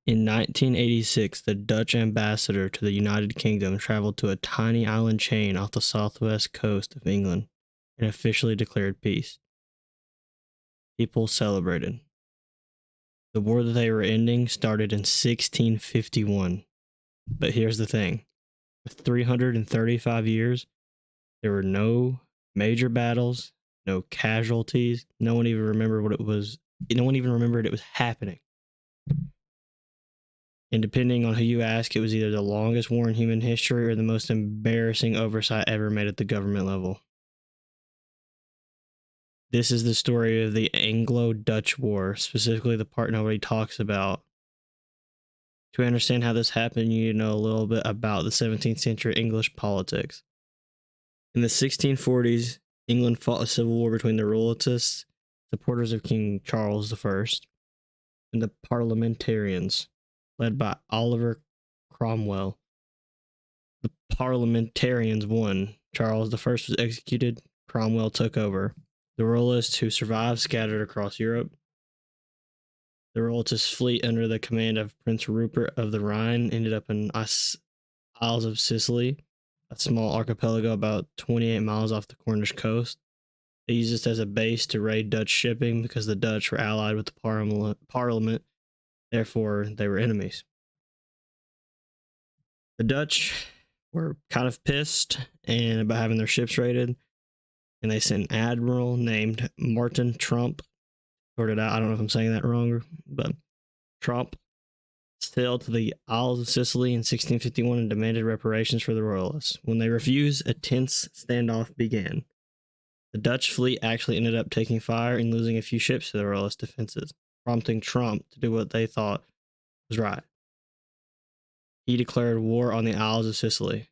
In 1986, the Dutch ambassador to the United Kingdom traveled to a tiny island chain off the southwest coast of England and officially declared peace. People celebrated. The war that they were ending started in 1651. But here's the thing. For 335 years, there were no major battles, no casualties. No one even remembered what it was. No one even remembered it was happening. And depending on who you ask, it was either the longest war in human history or the most embarrassing oversight ever made at the government level. This is the story of the Anglo-Dutch War, specifically the part nobody talks about. To understand how this happened, you need to know a little bit about the 17th century English politics. In the 1640s, England fought a civil war between the Royalists, supporters of King Charles I, and the Parliamentarians, led by Oliver Cromwell. The Parliamentarians won. Charles I was executed. Cromwell took over. The Royalists who survived scattered across Europe. The Royalist fleet under the command of Prince Rupert of the Rhine ended up in Isles of Sicily, a small archipelago about 28 miles off the Cornish coast. They used this as a base to raid Dutch shipping because the Dutch were allied with the Parliament, therefore they were enemies. The Dutch were kind of pissed about having their ships raided, and they sent an admiral named Martin Tromp. Sorted out, I don't know if I'm saying that wrong, but Tromp sailed to the Isles of Sicily in 1651 and demanded reparations for the Royalists. When they refused, a tense standoff began. The Dutch fleet actually ended up taking fire and losing a few ships to the Royalist defenses, prompting Tromp to do what they thought was right. He declared war on the Isles of Sicily.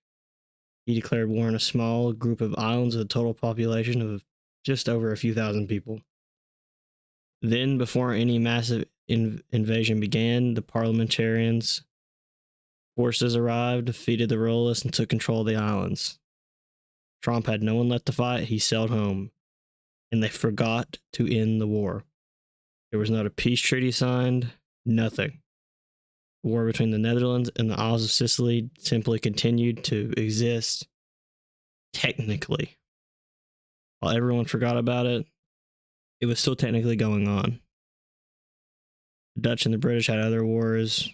He declared war on a small group of islands with a total population of just over a few thousand people. Then, before any massive invasion began, the Parliamentarians' forces arrived, defeated the Royalists, and took control of the islands. Tromp had no one left to fight. He sailed home, and they forgot to end the war. There was not a peace treaty signed, nothing. The war between the Netherlands and the Isles of Sicily simply continued to exist, technically. While everyone forgot about it, it was still technically going on. The Dutch and the British had other wars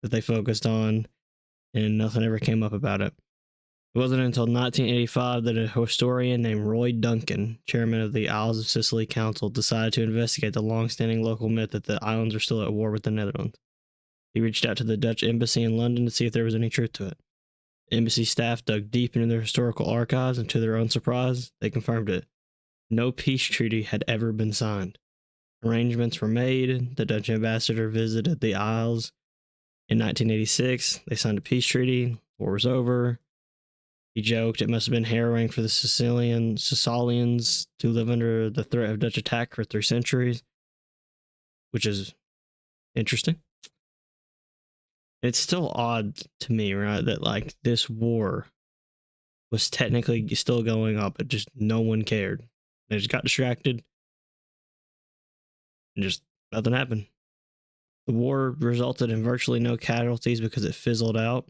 that they focused on, and nothing ever came up about it. It wasn't until 1985 that a historian named Roy Duncan, chairman of the Isles of Sicily Council, decided to investigate the long-standing local myth that the islands are still at war with the Netherlands. He reached out to the Dutch embassy in London to see if there was any truth to it. The embassy staff dug deep into their historical archives, and to their own surprise, they confirmed it. No peace treaty had ever been signed. Arrangements were made. The Dutch ambassador visited the Isles in 1986. They signed a peace treaty. War was over. He joked it must have been harrowing for the Sicilians to live under the threat of Dutch attack for 3 centuries, which is interesting. It's still odd to me, right, that like this war was technically still going on, but just no one cared. They just got distracted and just nothing happened. The war resulted in virtually no casualties because it fizzled out.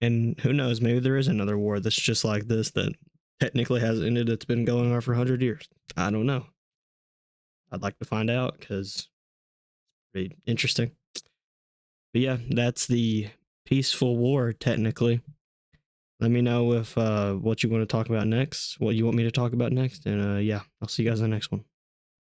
And who knows, maybe there is another war that's just like this that technically has ended. It's been going on for 100 years. I don't know. I'd like to find out because it's pretty interesting. But yeah, that's the peaceful war, technically. Let me know if what you want to talk about next, what you want me to talk about next. And yeah, I'll see you guys in the next one.